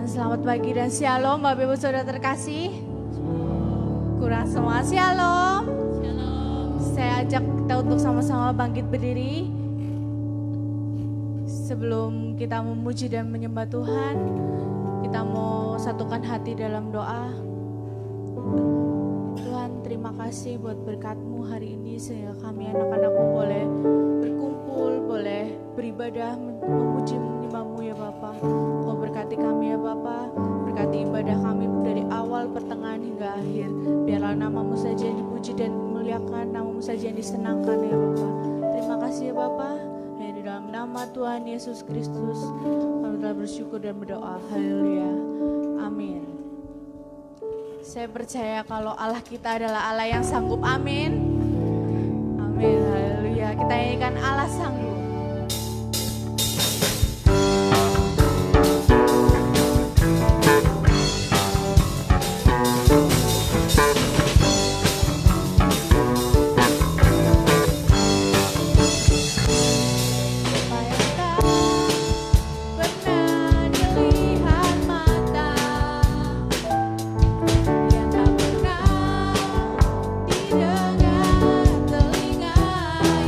Selamat pagi dan shalom Bapak Ibu Saudara terkasih. Kurang semua shalom. Saya ajak kita untuk sama-sama bangkit berdiri. Sebelum kita memuji dan menyembah Tuhan, kita mau satukan hati dalam doa. Tuhan, terima kasih buat berkat-Mu hari ini sehingga kami anak-anak-Mu boleh berkumpul, boleh beribadah, memuji menyembah-Mu ya Bapa. Kau berkati kami ya Bapa, berkati ibadah kami dari awal, pertengahan hingga akhir. Biarlah nama-Mu saja yang dipuji dan dimuliakan, nama-Mu saja yang disenangkan ya Bapa. Terima kasih ya Bapa. Hanya di dalam nama Tuhan Yesus Kristus kami telah bersyukur dan berdoa. Haleluya. Amin. Saya percaya kalau Allah kita adalah Allah yang sanggup. Amin. Amin. Haleluya. Kita nyanyikan Allah sanggup.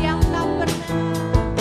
Yang tak pernah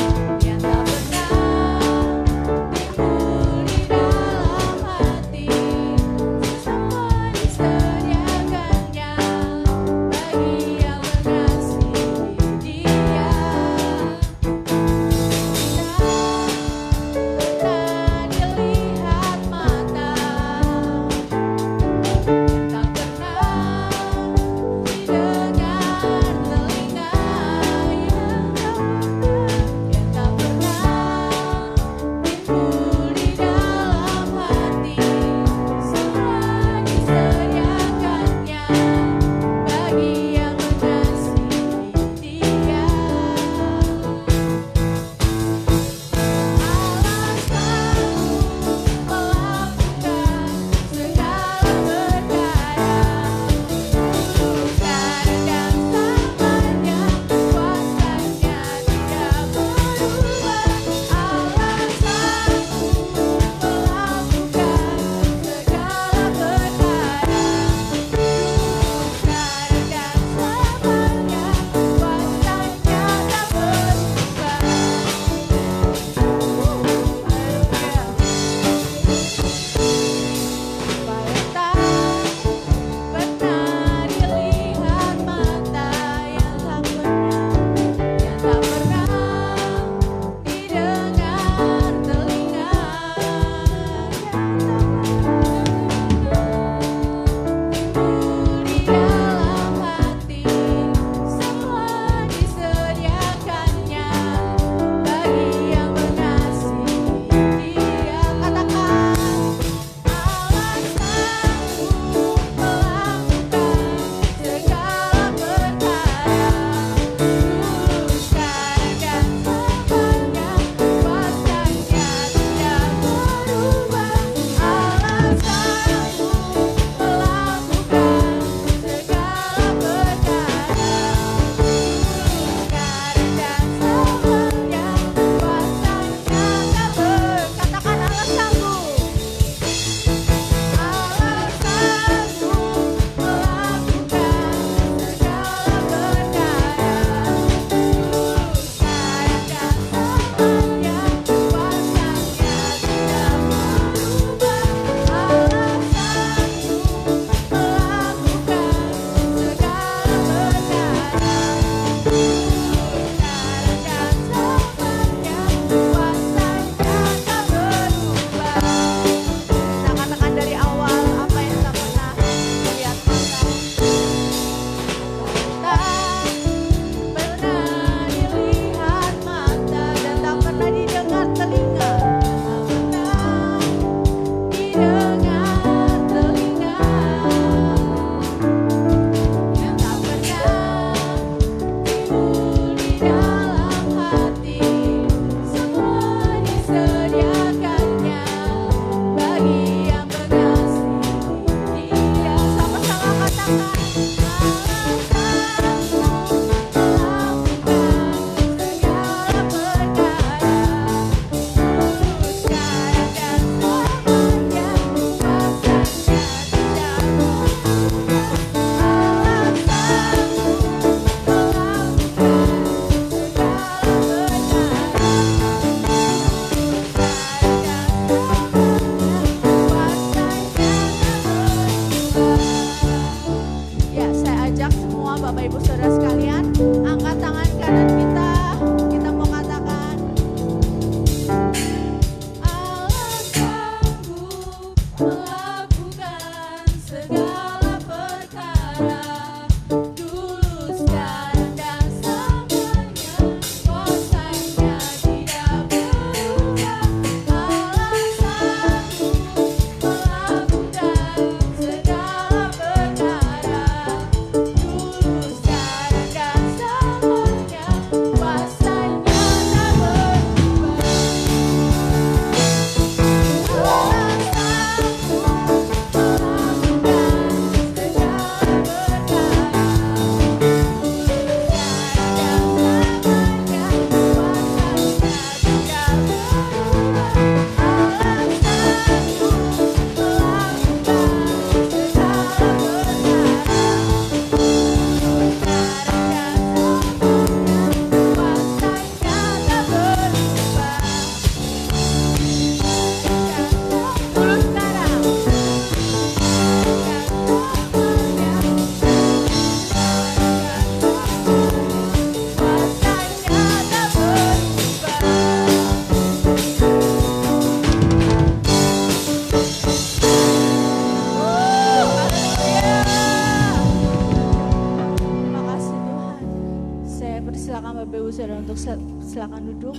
untuk silakan duduk.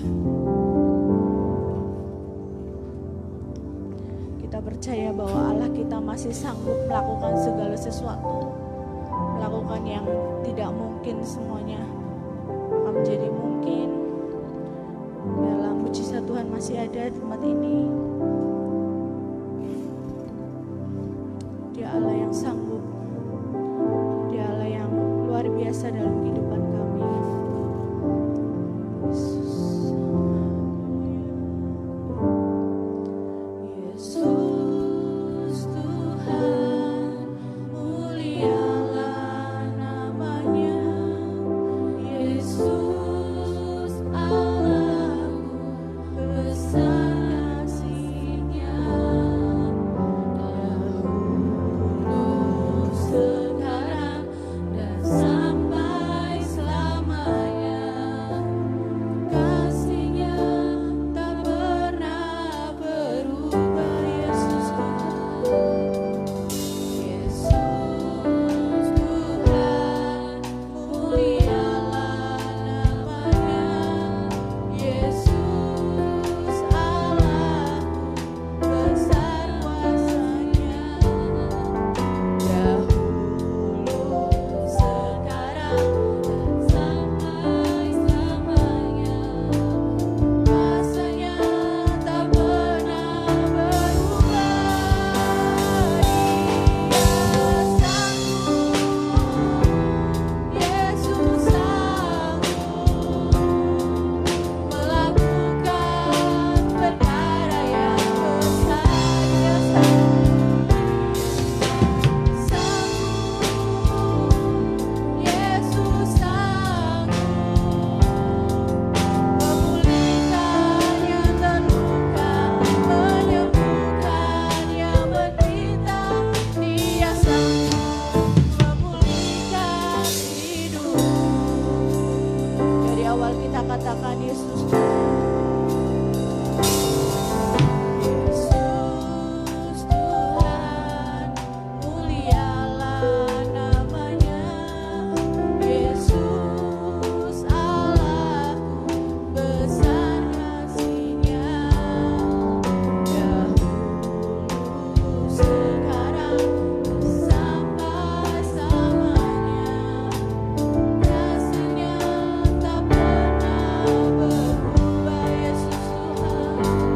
Kita percaya bahwa Allah kita masih sanggup melakukan segala sesuatu, melakukan yang tidak mungkin semuanya akan menjadi mungkin. Dalam mujizat Tuhan masih ada di tempat ini. Dia Allah yang sanggup, Dia Allah yang luar biasa dalam kehidupan kami. Yesus Tuhan, mulialah namanya. Yesus Allahku, besar kasih-Nya. Dahulu, sekarang, dan sampai selamanya. Kasih-Nya tak pernah berubah. Yesus Tuhan, Yesus Tuhan, mulialah namanya. Yesus Allahku, besar kuasa-Nya. Dahulu, sekarang, dan sampai selamanya. Kuasa-Nya tak pernah berubah. Dia sanggup, Yesus sanggup melakukan perkara yang besar. Dia sanggup, Yesus sanggup memulihkan yang terluka, menyembuhkan yang menderita. Dia sanggup memulihkan hidup. Dari awal kita katakan Yesus Tuhan. Yesus Tuhan, mulialah namanya. Yesus Allahku, besar kasih-Nya. Dahulu, sekarang, sampai selamanya. Kasih-Nya tak pernah berubah. Yesus Tuhan,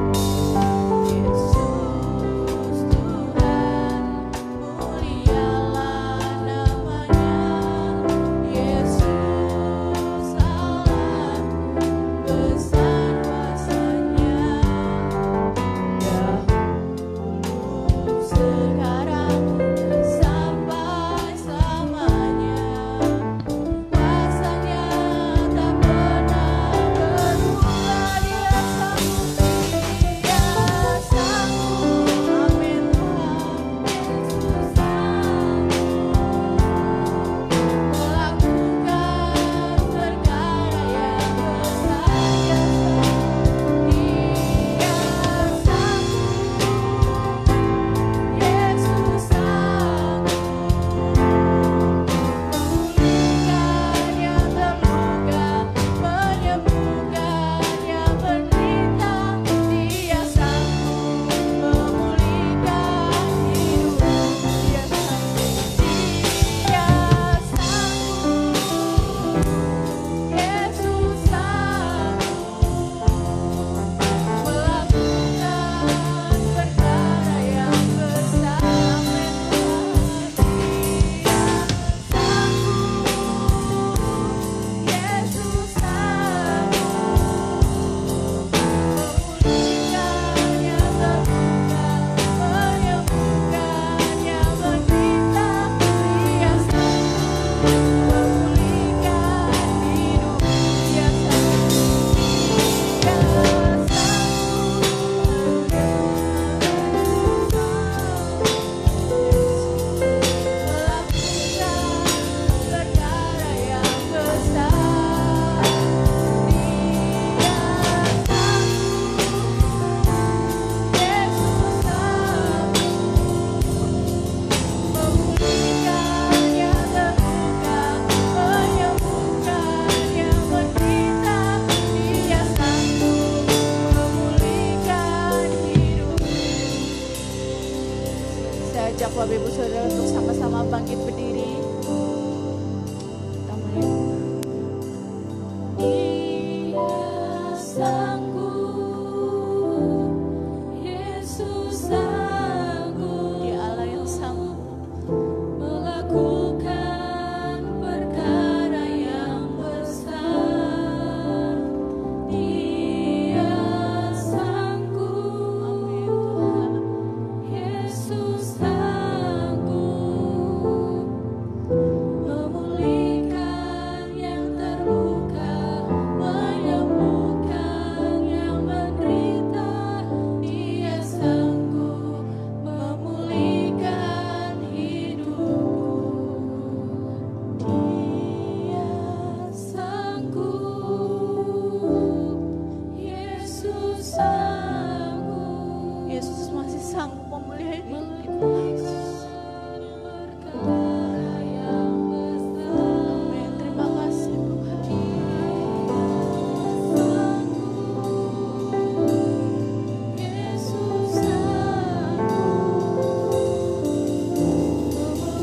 Bapak Ibu Saudara untuk sama-sama bangkit berdiri. Dia sanggup, Yesus sanggup, Dia Allah yang sanggup melakukan perkara yang besar. Dia sanggup, amin Tuhan. Yesus sanggup memulihkan yang terluka, menyembuhkan yang menderita. Dia sanggup memulihkan hidupku. Dia sanggup, Yesus sanggup. Yesus masih sanggup memulihkan hidup kita. Amin. Terima kasih Tuhan. Yesus sanggup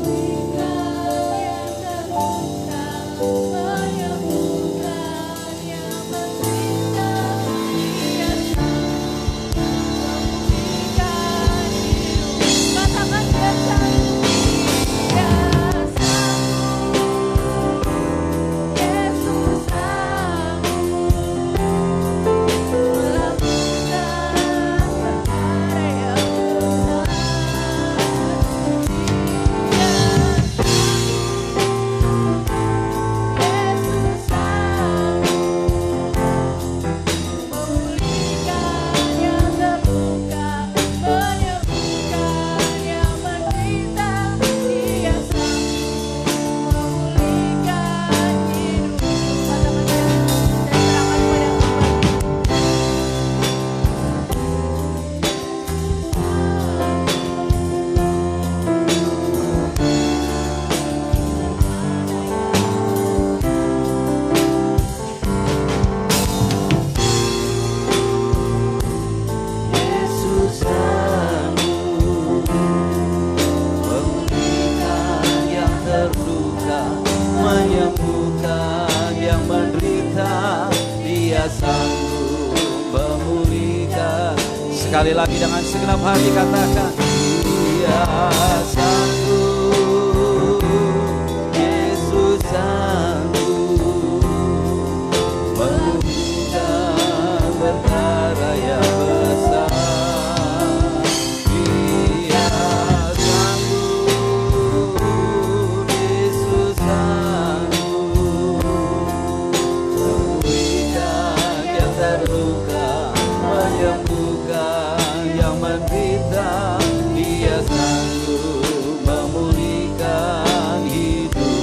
memulihkan yang terluka, menyembuhkan yang menderita. Dia sanggup memulihkan hidup. Katakan Dia sanggup. Dia sanggup. Yesus sanggup melakukan perkara yang besar. Yesus sanggup memulihkan yang terluka, menyembuhkan yang menderita. Dia sanggup memulihkan hidup. Katakan Dia, saya serahkan pada Tuhan. Yesus sanggup memulihkan yang terluka, menyembuhkan yang menderita. Dia sanggup memulihkan. Sekali lagi dengan segenap hati katakan, Dia sanggup. Yesus sanggup memulihkan perkara yang besar. Dia sanggup, Yesus sanggup memulihkan yang terluka, menyembuhkan yang menderita. Dia sanggup memulihkan hidupku.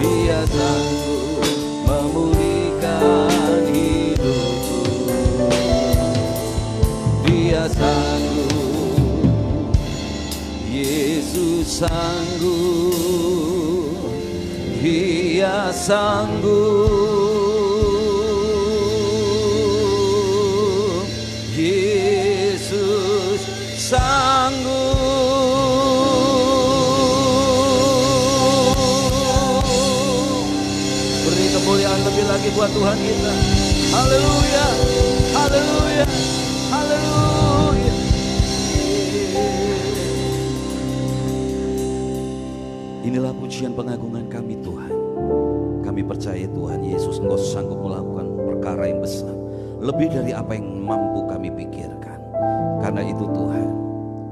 Dia sanggup memulihkan hidupku. Dia sanggup. Yesus sanggup. Dia sanggup. Yesus sanggup. Beri kemuliaan lebih lagi buat Tuhan kita. Haleluya, haleluya, haleluya. Inilah pujian pengagungan kami Tuhan. Kami percaya Tuhan Yesus Engkau sanggup melakukan perkara yang besar, lebih dari apa yang mampu kami pikirkan. Karena itu Tuhan,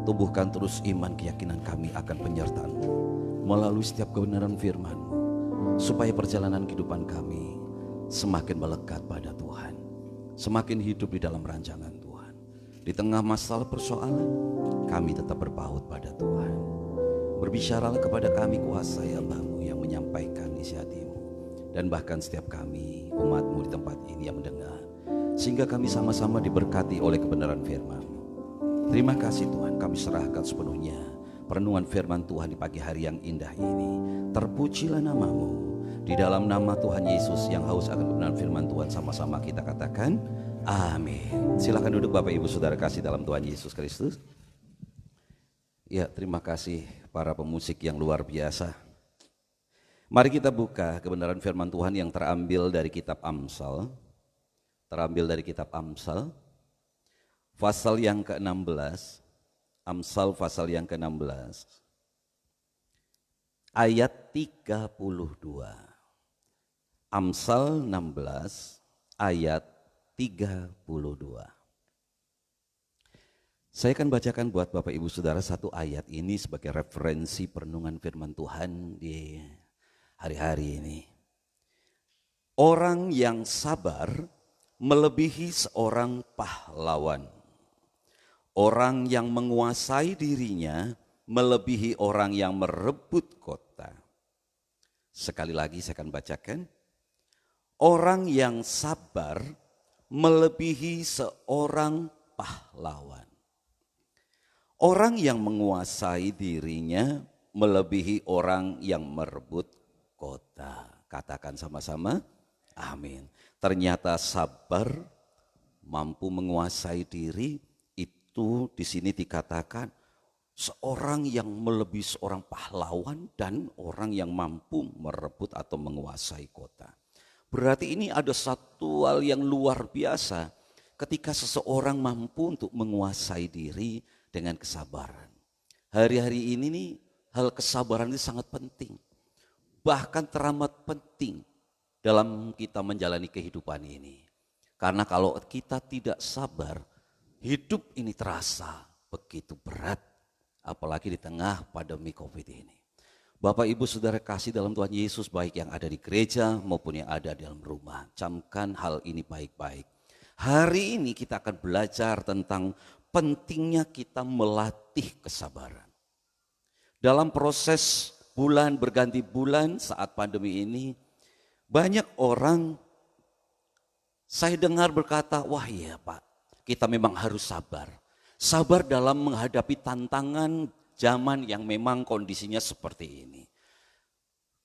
tumbuhkan terus iman keyakinan kami akan penyertaan-Mu melalui setiap kebenaran firman-Mu, supaya perjalanan kehidupan kami semakin melekat pada Tuhan, semakin hidup di dalam rancangan Tuhan. Di tengah masalah persoalan, kami tetap berpaut pada Tuhan. Berbicaralah kepada kami kuasa Allah-Mu yang menyampaikan isi hati-Mu, dan bahkan setiap kami umat-Mu di tempat ini yang mendengar, sehingga kami sama-sama diberkati oleh kebenaran firman-Mu. Terima kasih Tuhan, kami serahkan sepenuhnya perenungan firman Tuhan di pagi hari yang indah ini. Terpujilah nama-Mu. Di dalam nama Tuhan Yesus yang haus akan kebenaran firman Tuhan, sama-sama kita katakan amin. Silakan duduk Bapak Ibu Saudara kasih dalam Tuhan Yesus Kristus. Ya, terima kasih para pemusik yang luar biasa. Mari kita buka kebenaran firman Tuhan yang terambil dari kitab Amsal. Terambil dari kitab Amsal, pasal yang ke-16. Amsal pasal yang ke-16. Ayat 32. Amsal 16 ayat 32. Saya akan bacakan buat Bapak Ibu Saudara satu ayat ini sebagai referensi perenungan firman Tuhan di hari-hari ini. Orang yang sabar melebihi seorang pahlawan. Orang yang menguasai dirinya melebihi orang yang merebut kota. Sekali lagi saya akan bacakan. Orang yang sabar melebihi seorang pahlawan. Orang yang menguasai dirinya melebihi orang yang merebut kota. Katakan sama-sama, amin. Ternyata sabar mampu menguasai diri, itu di sini dikatakan seorang yang melebihi seorang pahlawan dan orang yang mampu merebut atau menguasai kota. Berarti ini ada satu hal yang luar biasa ketika seseorang mampu untuk menguasai diri dengan kesabaran. Hari-hari ini nih hal kesabaran ini sangat penting. Bahkan teramat penting dalam kita menjalani kehidupan ini. Karena kalau kita tidak sabar, hidup ini terasa begitu berat. Apalagi di tengah pandemi COVID ini. Bapak Ibu Saudara kasih dalam Tuhan Yesus, baik yang ada di gereja maupun yang ada di dalam rumah. Camkan hal ini baik-baik. Hari ini kita akan belajar tentang pentingnya kita melatih kesabaran. Dalam proses bulan berganti bulan saat pandemi ini, banyak orang saya dengar berkata, wah iya Pak, kita memang harus sabar. Sabar dalam menghadapi tantangan zaman yang memang kondisinya seperti ini.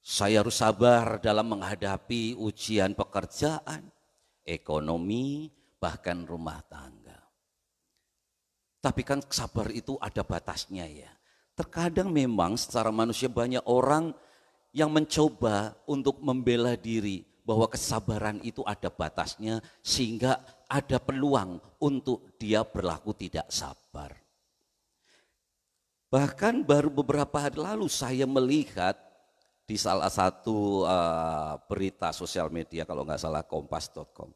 Saya harus sabar dalam menghadapi ujian pekerjaan, ekonomi, bahkan rumah tangga. Tapi kan sabar itu ada batasnya ya. Terkadang memang secara manusia banyak orang yang mencoba untuk membela diri bahwa kesabaran itu ada batasnya sehingga ada peluang untuk dia berlaku tidak sabar. Bahkan baru beberapa hari lalu saya melihat di salah satu berita sosial media kalau nggak salah kompas.com.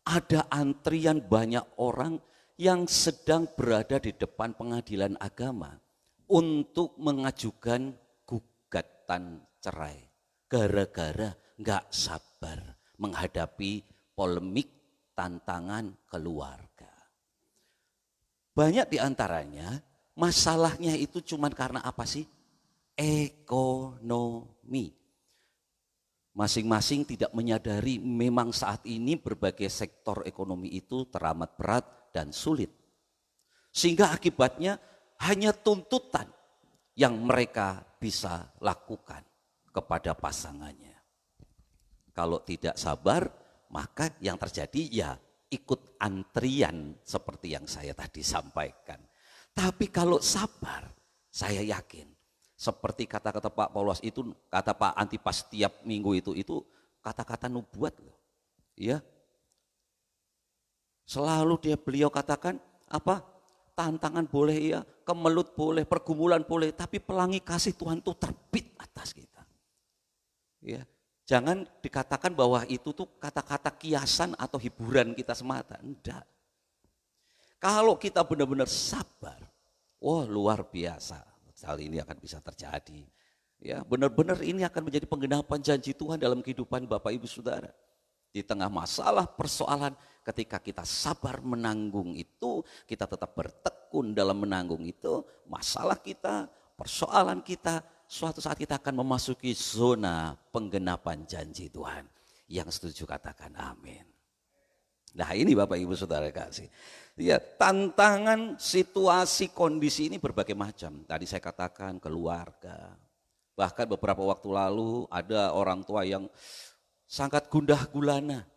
Ada antrian banyak orang yang sedang berada di depan pengadilan agama untuk mengajukan gugatan cerai gara-gara nggak sabar menghadapi polemik tantangan keluarga. Banyak diantaranya masalahnya itu cuma karena apa sih? Ekonomi. Masing-masing tidak menyadari memang saat ini berbagai sektor ekonomi itu teramat berat dan sulit. Sehingga akibatnya hanya tuntutan yang mereka bisa lakukan kepada pasangannya. Kalau tidak sabar, maka yang terjadi ya ikut antrian seperti yang saya tadi sampaikan. Tapi kalau sabar, saya yakin seperti kata-kata Pak Paulus itu, kata Pak Antipas setiap minggu itu kata-kata nubuat loh. Ya. Selalu beliau katakan apa? Tantangan boleh ya, kemelut boleh, pergumulan boleh, tapi pelangi kasih Tuhan itu terbit atas kita. Ya. Jangan dikatakan bahwa itu tuh kata-kata kiasan atau hiburan kita semata, enggak. Kalau kita benar-benar sabar, wah luar biasa. Hal ini akan bisa terjadi. Ya, benar-benar ini akan menjadi penggenapan janji Tuhan dalam kehidupan Bapak Ibu Saudara. Di tengah masalah persoalan, ketika kita sabar menanggung itu, kita tetap bertekun dalam menanggung itu, masalah kita, persoalan kita, suatu saat kita akan memasuki zona penggenapan janji Tuhan. Yang setuju katakan amin. Nah ini Bapak Ibu Saudara kasih. Ya, tantangan situasi kondisi ini berbagai macam. Tadi saya katakan keluarga. Bahkan beberapa waktu lalu ada orang tua yang sangat gundah gulana.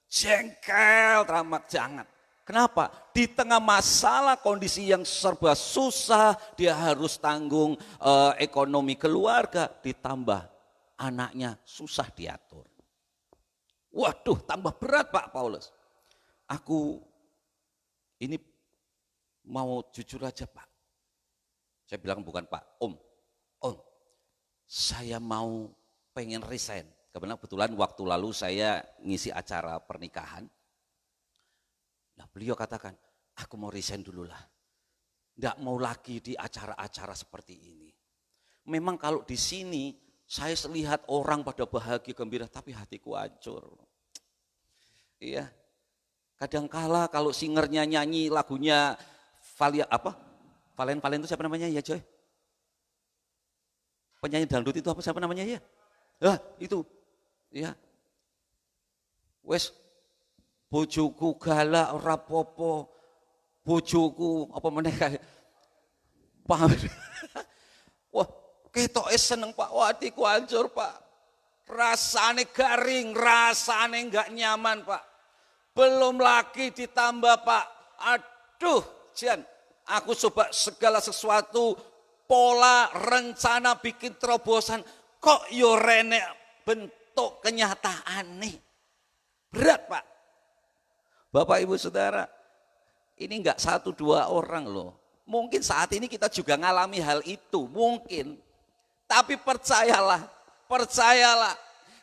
Jengkel teramat jangat. Kenapa? Di tengah masalah kondisi yang serba susah, dia harus tanggung ekonomi keluarga, ditambah anaknya susah diatur. Waduh, tambah berat Pak Paulus. Aku ini mau jujur aja Pak. Saya bilang bukan Pak, Om, saya mau pengen resign. Kebetulan waktu lalu saya ngisi acara pernikahan. Nah beliau katakan, aku mau resign dulu lah. Nggak mau lagi di acara-acara seperti ini. Memang kalau di sini saya lihat orang pada bahagia gembira, tapi hatiku hancur. Iya. Kadangkala kalau singernya nyanyi lagunya Valen itu siapa namanya ya Joy? Penyanyi dangdut itu apa siapa namanya ya? Itu. Ya. Wes bojoku galak ora popo, bojoku apa meneh kae. Paham? Wah, ketoke seneng Pak, hatiku hancur Pak. Rasane garing, rasane enggak nyaman Pak. Belum lagi ditambah Pak, aduh Jan, aku coba segala sesuatu, pola, rencana bikin terobosan, kok yo renek bentuk kenyataan nih. Berat Pak. Bapak Ibu Saudara, ini enggak 1-2 orang loh. Mungkin saat ini kita juga ngalami hal itu, mungkin. Tapi percayalah,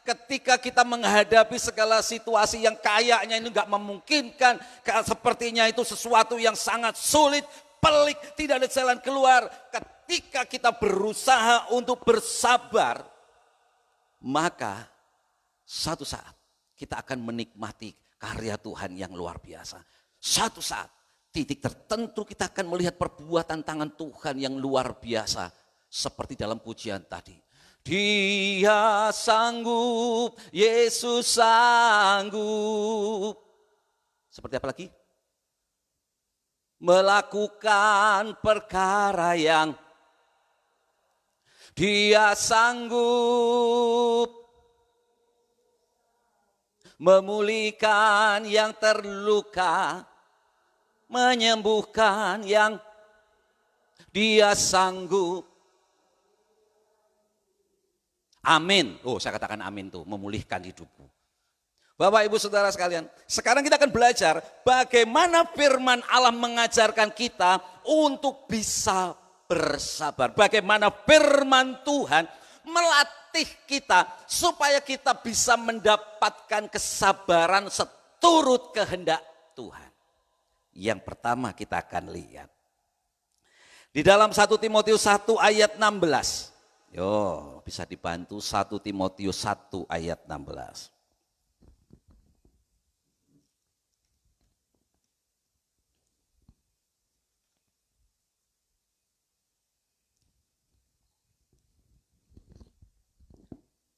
ketika kita menghadapi segala situasi yang kayaknya ini enggak memungkinkan, sepertinya itu sesuatu yang sangat sulit, pelik, tidak ada jalan keluar. Ketika kita berusaha untuk bersabar, maka satu saat kita akan menikmati karya Tuhan yang luar biasa. Satu saat, titik tertentu kita akan melihat perbuatan tangan Tuhan yang luar biasa. Seperti dalam pujian tadi. Dia sanggup, Yesus sanggup. Seperti apa lagi? Melakukan perkara yang Dia sanggup. Memulihkan yang terluka, menyembuhkan yang Dia sanggup. Amin. Oh, saya katakan amin tuh, memulihkan hidupku. Bapak Ibu Saudara sekalian, sekarang kita akan belajar bagaimana firman Allah mengajarkan kita untuk bisa bersabar. Bagaimana firman Tuhan melatih kita supaya kita bisa mendapatkan kesabaran seturut kehendak Tuhan. Yang pertama kita akan lihat di dalam 1 Timotius 1 ayat 16. Yo, bisa dibantu 1 Timotius 1 ayat 16.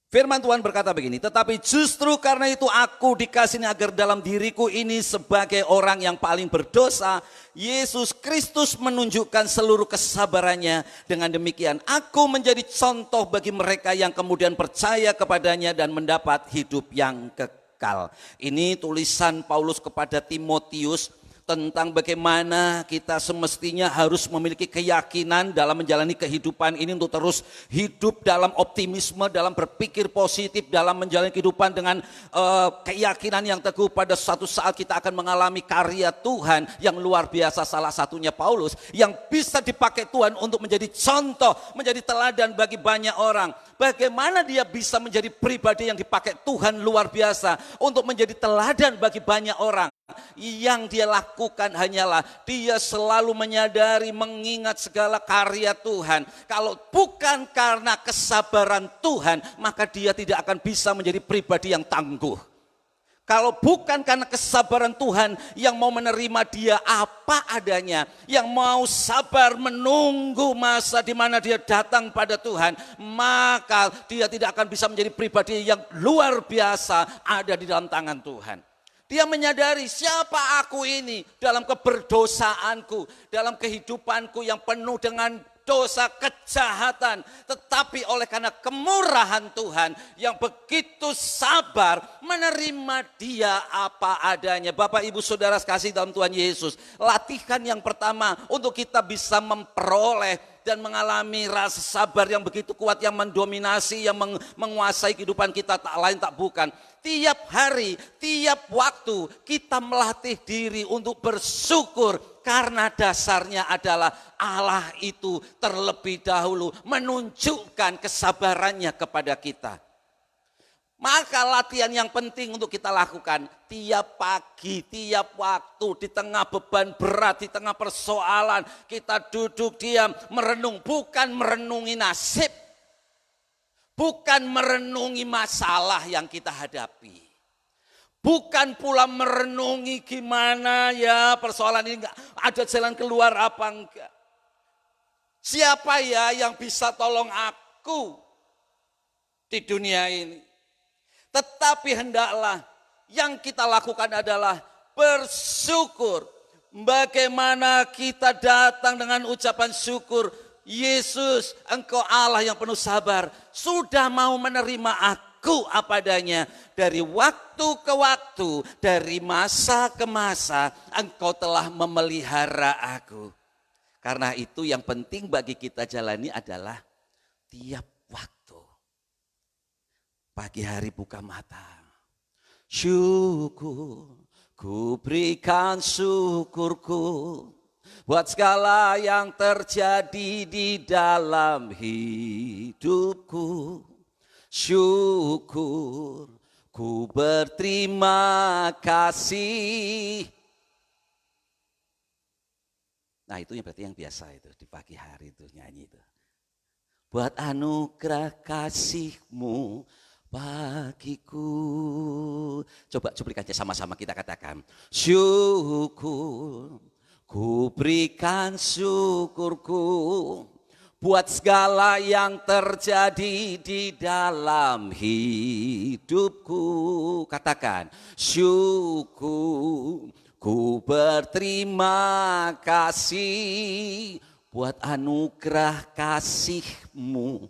Firman Tuhan berkata begini, tetapi justru karena itu aku dikasihi agar dalam diriku ini sebagai orang yang paling berdosa, Yesus Kristus menunjukkan seluruh kesabarannya. Dengan demikian aku menjadi contoh bagi mereka yang kemudian percaya kepadanya dan mendapat hidup yang kekal. Ini tulisan Paulus kepada Timotius tentang bagaimana kita semestinya harus memiliki keyakinan dalam menjalani kehidupan ini untuk terus hidup dalam optimisme, dalam berpikir positif, dalam menjalani kehidupan dengan keyakinan yang teguh. Pada suatu saat kita akan mengalami karya Tuhan yang luar biasa, salah satunya Paulus yang bisa dipakai Tuhan untuk menjadi contoh, menjadi teladan bagi banyak orang. Bagaimana dia bisa menjadi pribadi yang dipakai Tuhan luar biasa untuk menjadi teladan bagi banyak orang. Yang dia lakukan hanyalah dia selalu menyadari, mengingat segala karya Tuhan. Kalau bukan karena kesabaran Tuhan, maka dia tidak akan bisa menjadi pribadi yang tangguh. Kalau bukan karena kesabaran Tuhan yang mau menerima dia apa adanya, yang mau sabar menunggu masa di mana dia datang pada Tuhan, maka dia tidak akan bisa menjadi pribadi yang luar biasa ada di dalam tangan Tuhan. Dia menyadari siapa aku ini dalam keberdosaanku, dalam kehidupanku yang penuh dengan dosa, kejahatan. Tetapi oleh karena kemurahan Tuhan yang begitu sabar menerima dia apa adanya. Bapak Ibu Saudara kasih dalam Tuhan Yesus, latihan yang pertama untuk kita bisa memperoleh dan mengalami rasa sabar yang begitu kuat, yang mendominasi, yang menguasai kehidupan kita, tak lain tak bukan. Tiap hari, tiap waktu kita melatih diri untuk bersyukur, karena dasarnya adalah Allah itu terlebih dahulu menunjukkan kesabarannya kepada kita. Maka latihan yang penting untuk kita lakukan tiap pagi, tiap waktu, di tengah beban berat, di tengah persoalan, kita duduk diam, merenung, bukan merenungi nasib, bukan merenungi masalah yang kita hadapi, bukan pula merenungi gimana ya persoalan ini, enggak ada jalan keluar apa enggak. Siapa ya yang bisa tolong aku di dunia ini? Tetapi hendaklah yang kita lakukan adalah bersyukur. Bagaimana kita datang dengan ucapan syukur. Yesus, Engkau Allah yang penuh sabar, sudah mau menerima aku apa adanya. Dari waktu ke waktu, dari masa ke masa, Engkau telah memelihara aku. Karena itu yang penting bagi kita jalani adalah tiap waktu. Pagi hari buka mata, syukur, ku berikan syukurku buat segala yang terjadi di dalam hidupku. Syukur, ku berterima kasih. Nah itu yang berarti yang biasa itu di pagi hari itu nyanyi itu. Buat anugerah kasih-Mu bagiku. Coba cuplikan sama-sama kita katakan. Syukur, ku berikan syukurku buat segala yang terjadi di dalam hidupku. Katakan, syukur, ku berterima kasih buat anugerah kasih-Mu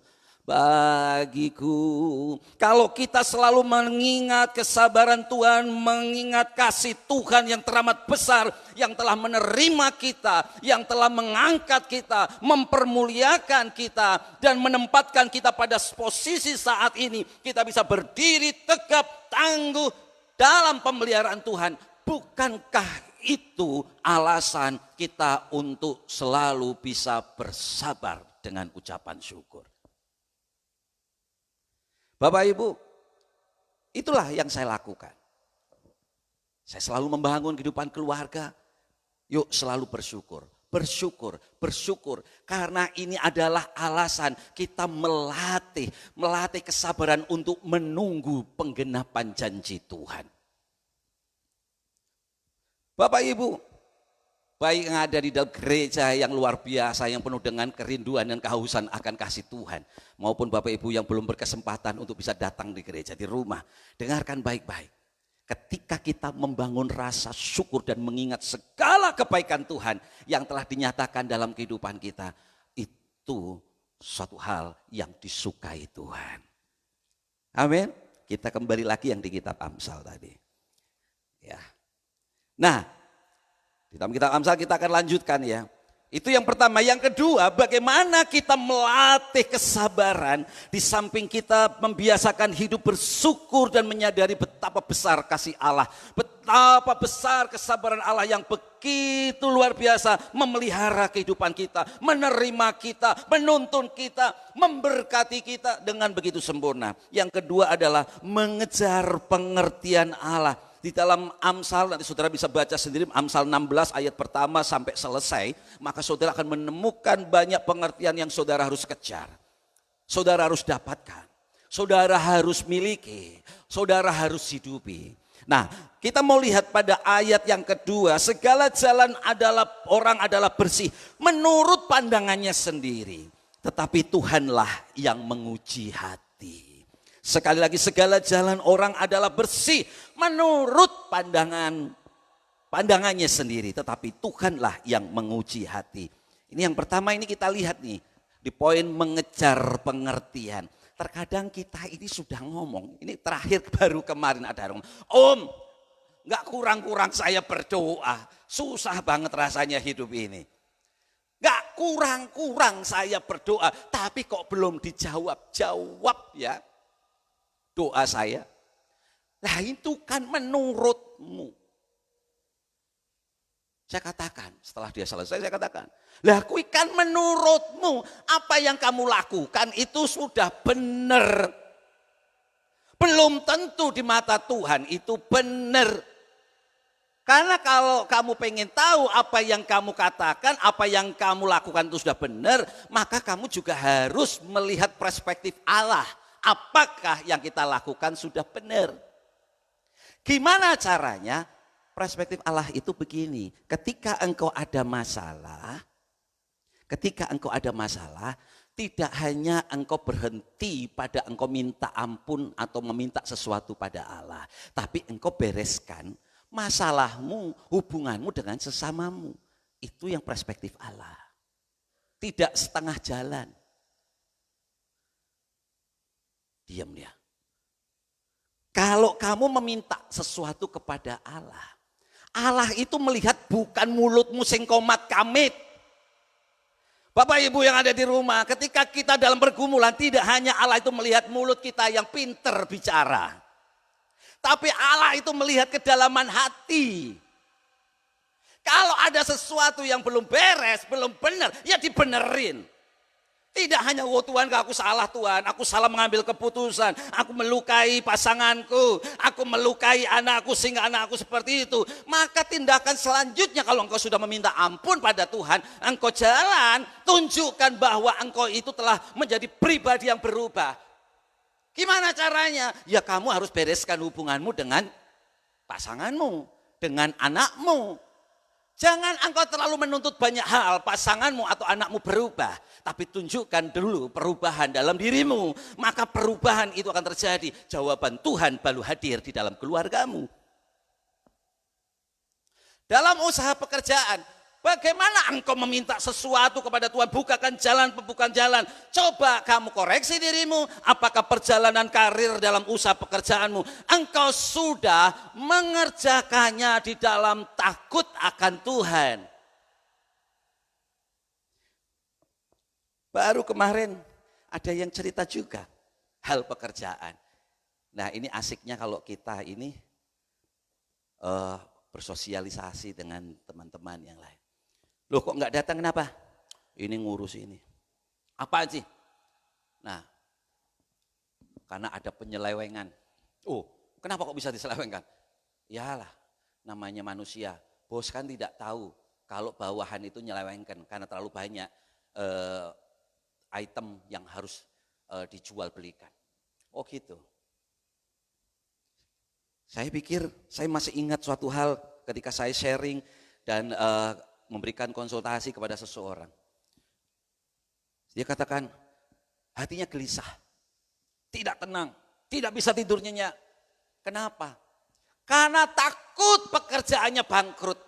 bagiku. Kalau kita selalu mengingat kesabaran Tuhan, mengingat kasih Tuhan yang teramat besar, yang telah menerima kita, yang telah mengangkat kita, mempermuliakan kita, dan menempatkan kita pada posisi saat ini, kita bisa berdiri tegap, tangguh dalam pemeliharaan Tuhan. Bukankah itu alasan kita untuk selalu bisa bersabar dengan ucapan syukur? Bapak Ibu, itulah yang saya lakukan. Saya selalu membangun kehidupan keluarga. Yuk selalu bersyukur, bersyukur, bersyukur. Karena ini adalah alasan kita melatih kesabaran untuk menunggu penggenapan janji Tuhan. Bapak Ibu, baik yang ada di dalam gereja yang luar biasa, yang penuh dengan kerinduan dan kehausan akan kasih Tuhan, maupun Bapak Ibu yang belum berkesempatan untuk bisa datang di gereja, di rumah, dengarkan baik-baik. Ketika kita membangun rasa syukur dan mengingat segala kebaikan Tuhan yang telah dinyatakan dalam kehidupan kita, itu suatu hal yang disukai Tuhan. Amin. Kita kembali lagi yang di kitab Amsal tadi. Ya. Nah, di dalam kitab Amsal kita akan lanjutkan ya. Itu yang pertama. Yang kedua, bagaimana kita melatih kesabaran di samping kita membiasakan hidup bersyukur dan menyadari betapa besar kasih Allah. Betapa besar kesabaran Allah yang begitu luar biasa memelihara kehidupan kita, menerima kita, menuntun kita, memberkati kita dengan begitu sempurna. Yang kedua adalah mengejar pengertian Allah. Di dalam Amsal, nanti saudara bisa baca sendiri Amsal 16 ayat pertama sampai selesai, maka saudara akan menemukan banyak pengertian yang saudara harus kejar. Saudara harus dapatkan, saudara harus miliki, saudara harus hidupi. Nah, kita mau lihat pada ayat yang kedua, segala jalan orang adalah bersih menurut pandangannya sendiri, tetapi Tuhanlah yang menguji hati. Sekali lagi, segala jalan orang adalah bersih menurut pandangannya sendiri, tetapi Tuhanlah yang menguji hati. Ini yang pertama, ini kita lihat nih di poin mengejar pengertian. Terkadang kita ini sudah ngomong, ini terakhir baru kemarin ada ngomong, Om, gak kurang-kurang saya berdoa, susah banget rasanya hidup ini. Gak kurang-kurang saya berdoa, tapi kok belum dijawab-jawab ya doa saya. Nah itu kan menurutmu. Saya katakan, setelah dia selesai saya katakan, lah kui kan menurutmu apa yang kamu lakukan itu sudah benar. Belum tentu di mata Tuhan itu benar. Karena kalau kamu pengen tahu apa yang kamu katakan, apa yang kamu lakukan itu sudah benar, maka kamu juga harus melihat perspektif Allah. Apakah yang kita lakukan sudah benar? Gimana caranya? Perspektif Allah itu begini, ketika engkau ada masalah, tidak hanya engkau berhenti pada engkau minta ampun atau meminta sesuatu pada Allah, tapi engkau bereskan masalahmu, hubunganmu dengan sesamamu. Itu yang perspektif Allah. Tidak setengah jalan. Diam dia. Kalau kamu meminta sesuatu kepada Allah, Allah itu melihat bukan mulutmu sing komat kamit. Bapak Ibu yang ada di rumah, ketika kita dalam pergumulan, tidak hanya Allah itu melihat mulut kita yang pinter bicara. Tapi Allah itu melihat kedalaman hati. Kalau ada sesuatu yang belum beres, belum benar, ya dibenerin. Tidak hanya, oh Tuhan aku salah Tuhan, aku salah mengambil keputusan, aku melukai pasanganku, aku melukai anakku sehingga anakku seperti itu. Maka tindakan selanjutnya kalau engkau sudah meminta ampun pada Tuhan, engkau jalan, tunjukkan bahwa engkau itu telah menjadi pribadi yang berubah. Gimana caranya? Ya kamu harus bereskan hubunganmu dengan pasanganmu, dengan anakmu. Jangan engkau terlalu menuntut banyak hal pasanganmu atau anakmu berubah. Tapi tunjukkan dulu perubahan dalam dirimu. Maka perubahan itu akan terjadi. Jawaban Tuhan baru hadir di dalam keluargamu. Dalam usaha pekerjaan, bagaimana engkau meminta sesuatu kepada Tuhan, bukakan jalan, pembukaan jalan. Coba kamu koreksi dirimu, apakah perjalanan karir dalam usaha pekerjaanmu, engkau sudah mengerjakannya di dalam takut akan Tuhan. Baru kemarin ada yang cerita juga hal pekerjaan. Nah ini asiknya kalau kita ini bersosialisasi dengan teman-teman yang lain. Loh kok nggak datang kenapa? Ini ngurus ini. Apaan sih? Nah, karena ada penyelewengan. Oh, kenapa kok bisa diselewengkan? Yalah, namanya manusia. Bos kan tidak tahu kalau bawahan itu nyelewengkan karena terlalu banyak item yang harus dijual belikan. Oh gitu. Saya pikir, saya masih ingat suatu hal ketika saya sharing dan memberikan konsultasi kepada seseorang. Dia katakan, hatinya gelisah, tidak tenang, tidak bisa tidur nyenyak. Kenapa? Karena takut pekerjaannya bangkrut.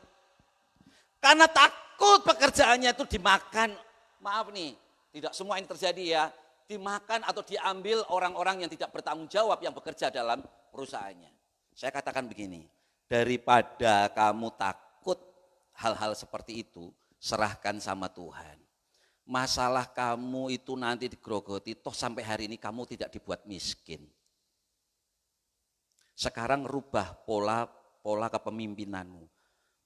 Karena takut pekerjaannya itu dimakan, maaf nih, tidak semua ini terjadi ya, dimakan atau diambil orang-orang yang tidak bertanggung jawab yang bekerja dalam perusahaannya. Saya katakan begini, daripada kamu takut hal-hal seperti itu, serahkan sama Tuhan. Masalah kamu itu nanti digerogoti, toh sampai hari ini kamu tidak dibuat miskin. Sekarang rubah pola kepemimpinanmu.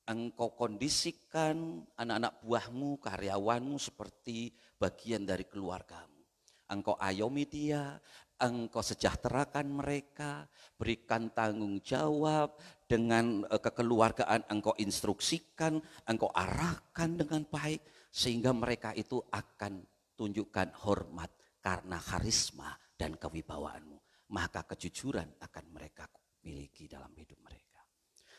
Engkau kondisikan anak-anak buahmu, karyawanmu seperti bagian dari keluargamu. Engkau ayomi dia, engkau sejahterakan mereka, berikan tanggung jawab dengan kekeluargaan, engkau instruksikan, engkau arahkan dengan baik, sehingga mereka itu akan tunjukkan hormat karena karisma dan kewibawaanmu. Maka kejujuran akan mereka miliki dalam hidup mereka.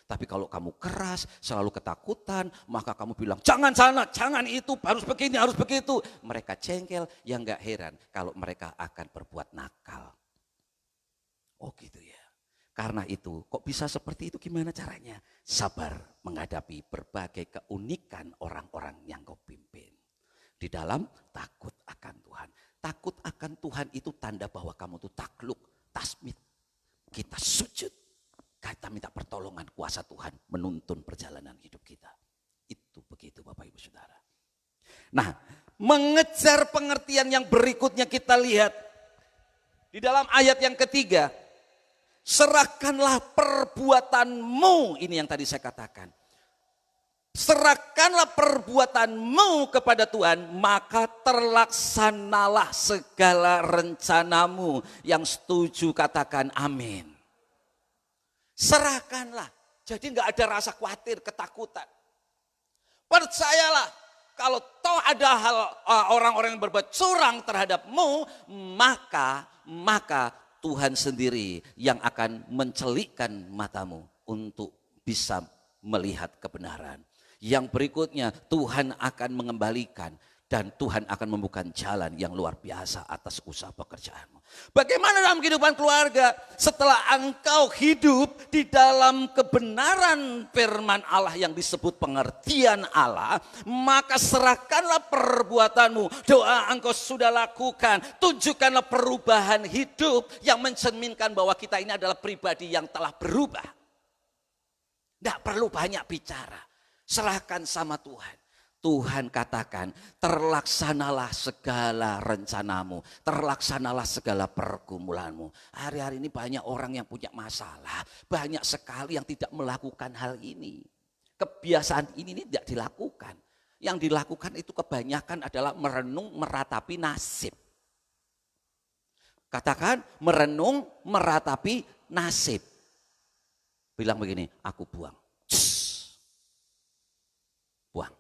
Tapi kalau kamu keras, selalu ketakutan, maka kamu bilang jangan sana, jangan itu, harus begini, harus begitu. Mereka jengkel, yang gak heran kalau mereka akan berbuat nakal. Oh gitu ya. Karena itu, kok bisa seperti itu, gimana caranya? Sabar menghadapi berbagai keunikan orang-orang yang kau pimpin. di dalam takut akan Tuhan. Takut akan Tuhan itu tanda bahwa kamu tuh takluk, tasmid. Kita sujud, kita minta pertolongan kuasa Tuhan menuntun perjalanan hidup kita. Itu begitu Bapak Ibu Saudara. Nah, mengejar pengertian yang berikutnya kita lihat di dalam ayat yang ketiga. Serahkanlah perbuatanmu, ini yang tadi saya katakan. Serahkanlah perbuatanmu kepada Tuhan, maka terlaksanalah segala rencanamu. Yang setuju katakan amin. Serahkanlah, jadi nggak ada rasa khawatir, ketakutan. Percayalah, kalau toh ada hal orang-orang yang berbuat curang terhadapmu, maka Tuhan sendiri yang akan mencelikkan matamu untuk bisa melihat kebenaran. Yang berikutnya Tuhan akan mengembalikan dan Tuhan akan membuka jalan yang luar biasa atas usaha pekerjaanmu. Bagaimana dalam kehidupan keluarga? Setelah engkau hidup di dalam kebenaran firman Allah yang disebut pengertian Allah, maka serahkanlah perbuatanmu. Doa engkau sudah lakukan, tunjukkanlah perubahan hidup yang mencerminkan bahwa kita ini adalah pribadi yang telah berubah. Tidak perlu banyak bicara, serahkan sama Tuhan. Tuhan katakan, terlaksanalah segala rencanamu, terlaksanalah segala pergumulanmu. Hari-hari ini banyak orang yang punya masalah, banyak sekali yang tidak melakukan hal ini. Kebiasaan ini tidak dilakukan. Yang dilakukan itu kebanyakan adalah merenung, meratapi nasib. Katakan, merenung, meratapi nasib. Bilang begini, aku buang. Buang.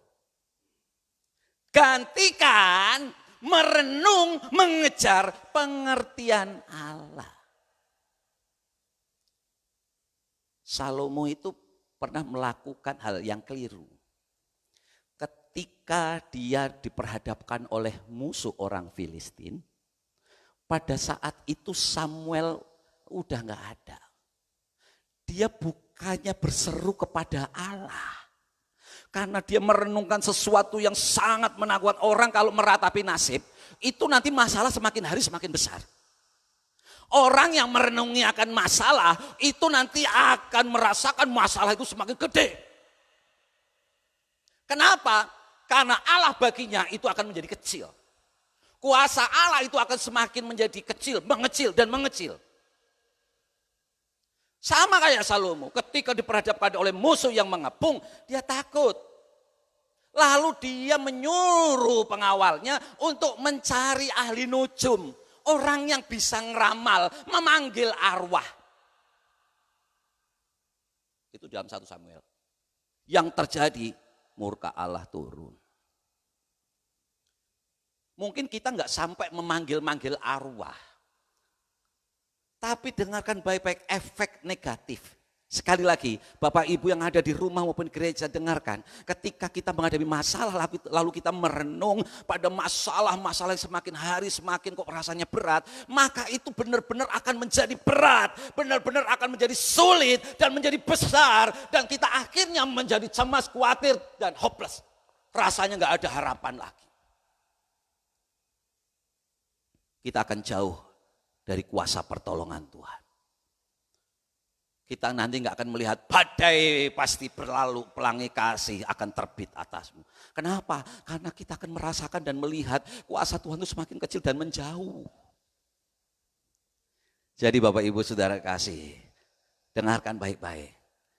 Gantikan merenung, mengejar pengertian Allah. Salomo itu pernah melakukan hal yang keliru. Ketika dia diperhadapkan oleh musuh orang Filistin, pada saat itu Samuel udah gak ada. Dia bukannya berseru kepada Allah. Karena dia merenungkan sesuatu yang sangat menakutkan. Orang kalau meratapi nasib, itu nanti masalah semakin hari semakin besar. Orang yang merenungi akan masalah, itu nanti akan merasakan masalah itu semakin gede. Kenapa? Karena Allah baginya itu akan menjadi kecil. Kuasa Allah itu akan semakin menjadi kecil, mengecil dan mengecil. Sama kayak Salomo, ketika diperhadapkan oleh musuh yang mengepung, dia takut. Lalu dia menyuruh pengawalnya untuk mencari ahli nujum. Orang yang bisa ngeramal, memanggil arwah. Itu dalam 1 Samuel. Yang terjadi, murka Allah turun. Mungkin kita nggak sampai memanggil-manggil arwah. Tapi dengarkan baik-baik efek negatif. Sekali lagi, Bapak Ibu yang ada di rumah maupun gereja, dengarkan. Ketika kita menghadapi masalah, lalu kita merenung pada masalah-masalah yang semakin hari semakin kok rasanya berat. Maka itu benar-benar akan menjadi berat. Benar-benar akan menjadi sulit dan menjadi besar. Dan kita akhirnya menjadi cemas, khawatir dan hopeless. Rasanya gak ada harapan lagi. Kita akan jauh dari kuasa pertolongan Tuhan. Kita nanti nggak akan melihat badai pasti berlalu, pelangi kasih akan terbit atasmu. Kenapa? Karena kita akan merasakan dan melihat kuasa Tuhan itu semakin kecil dan menjauh. Jadi Bapak Ibu Saudara kasih, dengarkan baik-baik.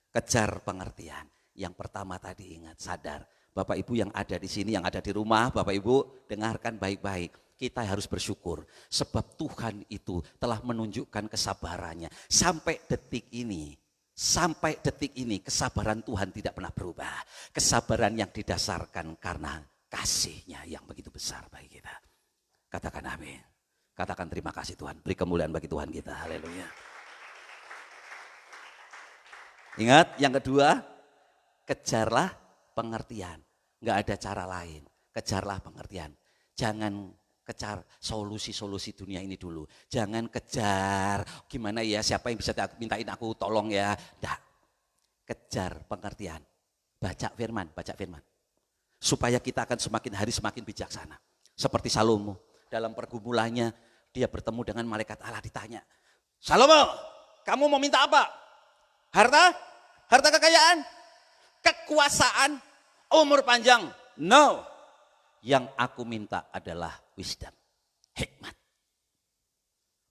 Kejar pengertian. Yang pertama tadi ingat, sadar. Bapak Ibu yang ada di sini, yang ada di rumah, Bapak Ibu dengarkan baik-baik. Kita harus bersyukur sebab Tuhan itu telah menunjukkan kesabarannya. Sampai detik ini kesabaran Tuhan tidak pernah berubah. Kesabaran yang didasarkan karena kasih-Nya yang begitu besar bagi kita. Katakan amin. Katakan terima kasih Tuhan. Beri kemuliaan bagi Tuhan kita. Haleluya. Ingat yang kedua, kejarlah pengertian. Enggak ada cara lain. Kejarlah pengertian. Jangan kejar solusi-solusi dunia ini dulu. Jangan kejar gimana ya, siapa yang bisa mintain aku tolong ya. Enggak. Kejar pengertian. Baca firman. supaya kita akan semakin hari semakin bijaksana. Seperti Salomo, dalam pergumulannya dia bertemu dengan malaikat Allah, ditanya, Salomo, kamu mau minta apa? Harta? Harta kekayaan? Kekuasaan? Umur panjang? No. Yang aku minta adalah wisdom, hikmat.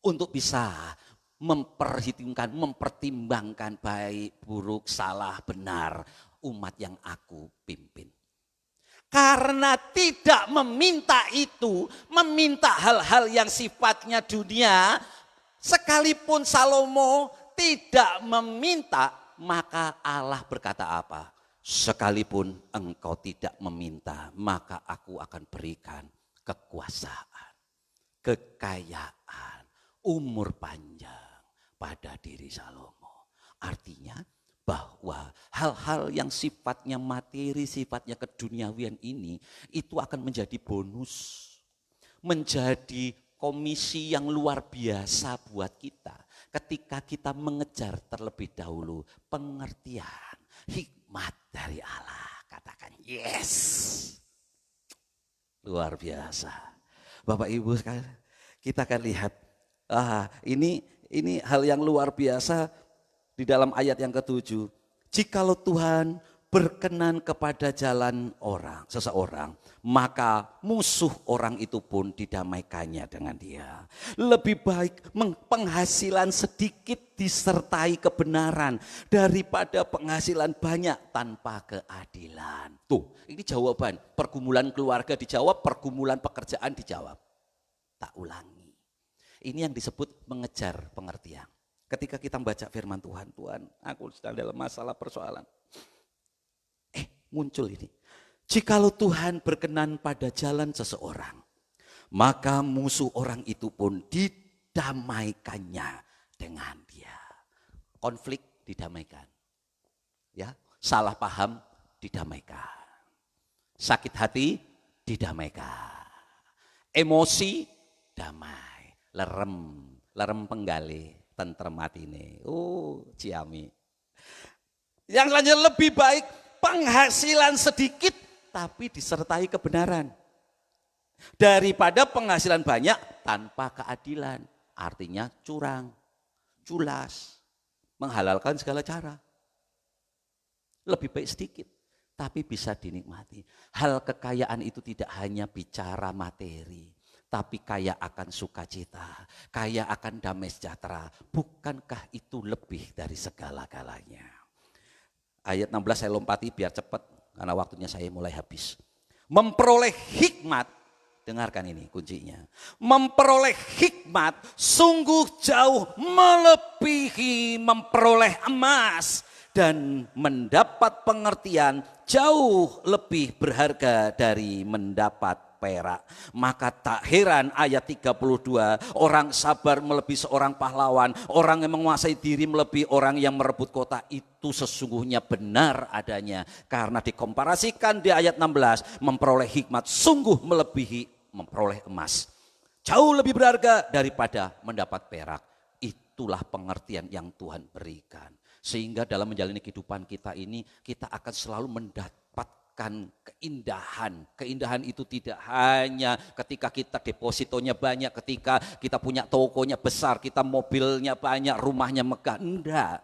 Untuk bisa memperhitungkan, mempertimbangkan baik, buruk, salah, benar umat yang aku pimpin. Karena tidak meminta itu, meminta hal-hal yang sifatnya dunia, sekalipun Salomo tidak meminta, maka Allah berkata apa? Sekalipun engkau tidak meminta, maka aku akan berikan kekuasaan, kekayaan, umur panjang pada diri Salomo. Artinya bahwa hal-hal yang sifatnya materi, sifatnya keduniawian ini, itu akan menjadi bonus, menjadi komisi yang luar biasa buat kita. Ketika kita mengejar terlebih dahulu pengertian, hikmat dari Allah. Katakan yes. Luar biasa. Bapak Ibu sekalian, kita akan lihat ini hal yang luar biasa di dalam ayat yang ke-7. Jikalau Tuhan berkenan kepada jalan seseorang, maka musuh orang itu pun didamaikannya dengan dia. Lebih baik penghasilan sedikit disertai kebenaran daripada penghasilan banyak tanpa keadilan. Tuh, ini jawaban. Pergumulan keluarga dijawab, pergumulan pekerjaan dijawab. Tak ulangi. Ini yang disebut mengejar pengertian. Ketika kita membaca firman Tuhan, Tuhan, aku sedang dalam masalah persoalan. Muncul ini. Jikalau Tuhan berkenan pada jalan seseorang, maka musuh orang itu pun didamaikannya dengan dia. Konflik didamaikan. Ya, salah paham didamaikan. Sakit hati didamaikan. Emosi damai, lerem penggale, tentrem atine. Ciami. Yang selanjutnya lebih baik penghasilan sedikit tapi disertai kebenaran daripada penghasilan banyak tanpa keadilan. Artinya curang, culas, menghalalkan segala cara. Lebih baik sedikit tapi bisa dinikmati. Hal kekayaan itu tidak hanya bicara materi, tapi kaya akan sukacita, kaya akan damai sejahtera. Bukankah itu lebih dari segala-galanya? Ayat 16 saya lompati biar cepat karena waktunya saya mulai habis. Memperoleh hikmat, dengarkan ini kuncinya. Memperoleh hikmat sungguh jauh melebihi memperoleh emas, dan mendapat pengertian jauh lebih berharga dari mendapat perak. Maka tak heran ayat 32, orang sabar melebihi seorang pahlawan, orang yang menguasai diri melebihi orang yang merebut kota. Itu sesungguhnya benar adanya, karena dikomparasikan di ayat 16, memperoleh hikmat sungguh melebihi memperoleh emas, jauh lebih berharga daripada mendapat perak. Itulah pengertian yang Tuhan berikan, sehingga dalam menjalani kehidupan kita ini, kita akan selalu mendapatkan keindahan. Keindahan itu tidak hanya ketika kita depositonya banyak, ketika kita punya tokonya besar, kita mobilnya banyak, rumahnya megah. Enggak.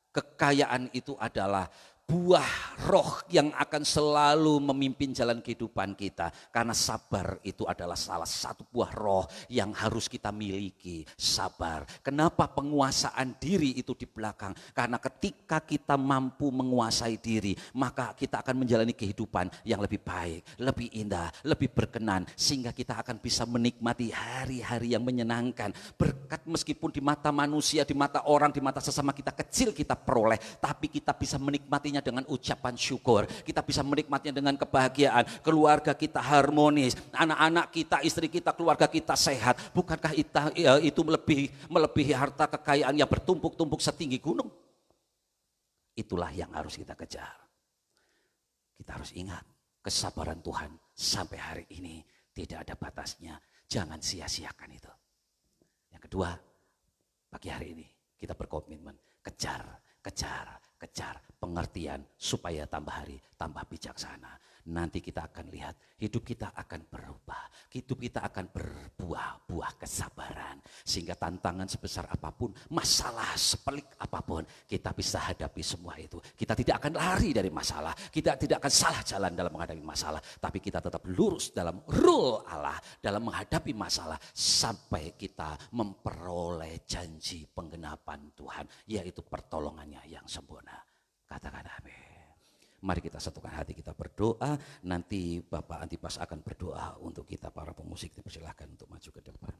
Kekayaan itu adalah buah roh yang akan selalu memimpin jalan kehidupan kita. Karena sabar itu adalah salah satu buah roh yang harus kita miliki. Sabar. Kenapa penguasaan diri itu di belakang? Karena ketika kita mampu menguasai diri, maka kita akan menjalani kehidupan yang lebih baik, lebih indah, lebih berkenan. Sehingga kita akan bisa menikmati hari-hari yang menyenangkan. Berkat meskipun di mata manusia, di mata orang, di mata sesama kita kecil kita peroleh. Tapi kita bisa menikmatinya dengan ucapan syukur. Kita bisa menikmatinya dengan kebahagiaan. Keluarga kita harmonis, anak-anak kita, istri kita, keluarga kita sehat. Bukankah itu melebihi harta kekayaan yang bertumpuk-tumpuk setinggi gunung? Itulah yang harus kita kejar. Kita harus ingat, kesabaran Tuhan sampai hari ini tidak ada batasnya. Jangan sia-siakan itu. Yang kedua, pagi hari ini kita berkomitmen kejar pengertian supaya tambah hari tambah bijaksana. nanti kita akan lihat hidup kita akan berubah. Hidup kita akan berbuah-buah kesabaran. Sehingga tantangan sebesar apapun, masalah sepelik apapun, kita bisa hadapi semua itu. Kita tidak akan lari dari masalah. Kita tidak akan salah jalan dalam menghadapi masalah. Tapi kita tetap lurus dalam rule Allah, dalam menghadapi masalah. Sampai kita memperoleh janji penggenapan Tuhan, yaitu pertolongannya yang sempurna. Katakan amin. Mari kita satukan hati, kita berdoa. Nanti Bapak Antipas akan berdoa untuk kita para pemusik. Dipersilahkan untuk maju ke depan.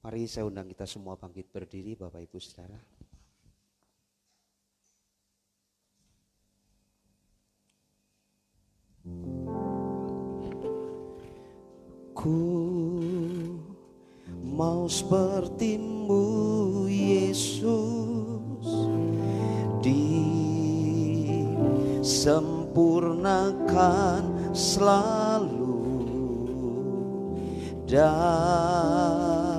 Mari saya undang kita semua bangkit berdiri, Bapak Ibu Saudara. Ku mau seperti-Mu Yesus, disempurnakan selalu dalam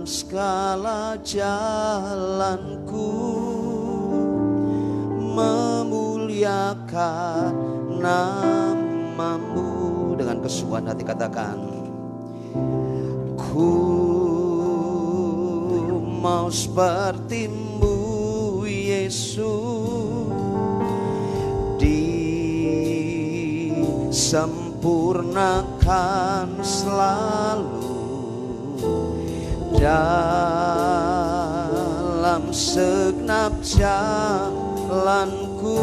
segala jalanku, memuliakan nama-Mu. Dengan kesukaan hati katakan, ku mau seperti-Mu Yesus, disempurnakan selalu dalam segenap jalanku,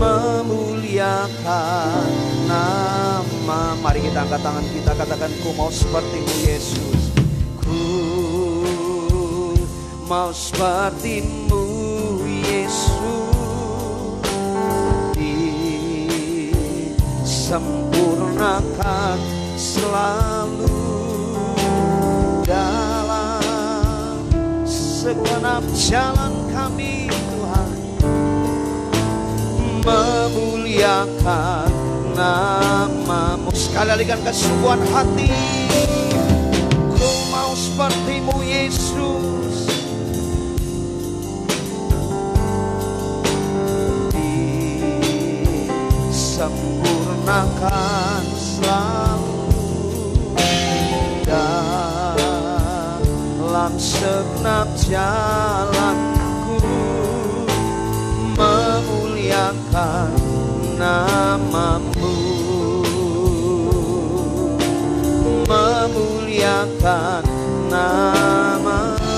memuliakan nama. Mari kita angkat tangan kita, katakan, ku mau seperti-Mu Yesus, ku mau seperti-Mu Yesus, disempurnakan selalu dalam segenap jalan kami Tuhan, memuliakan nama-Mu. Sekali lagi kan kesungguhan hati, ku mau seperti-Mu Yesus, disempurnakan selalu dalam segenap jalanku, memuliakan nama-Mu, memuliakan nama-Mu,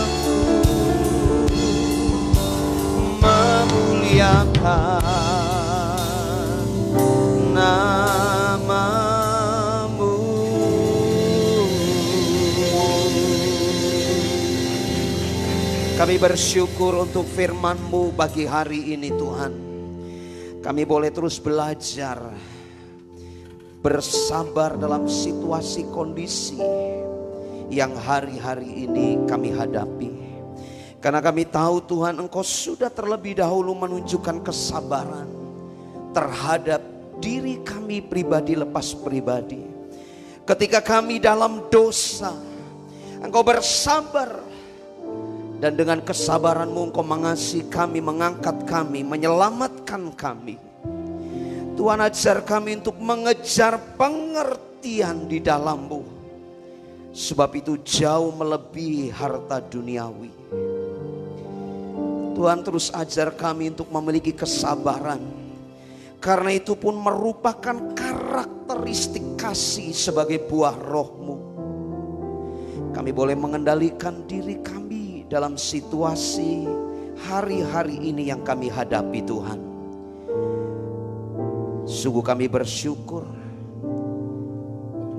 memuliakan nama-Mu. Kami bersyukur untuk firman-Mu bagi hari ini Tuhan. Kami boleh terus belajar bersabar dalam situasi kondisi yang hari-hari ini kami hadapi. Karena kami tahu Tuhan, Engkau sudah terlebih dahulu menunjukkan kesabaran terhadap diri kami pribadi lepas pribadi. Ketika kami dalam dosa, Engkau bersabar. Dan dengan kesabaran-Mu Engkau mengasihi kami, mengangkat kami, menyelamatkan kami. Tuhan, ajar kami untuk mengejar pengertian di dalam-Mu. Sebab itu jauh melebihi harta duniawi. Tuhan, terus ajar kami untuk memiliki kesabaran. Karena itu pun merupakan karakteristik kasih sebagai buah Roh-Mu. Kami boleh mengendalikan diri kami dalam situasi hari-hari ini yang kami hadapi Tuhan. Sungguh kami bersyukur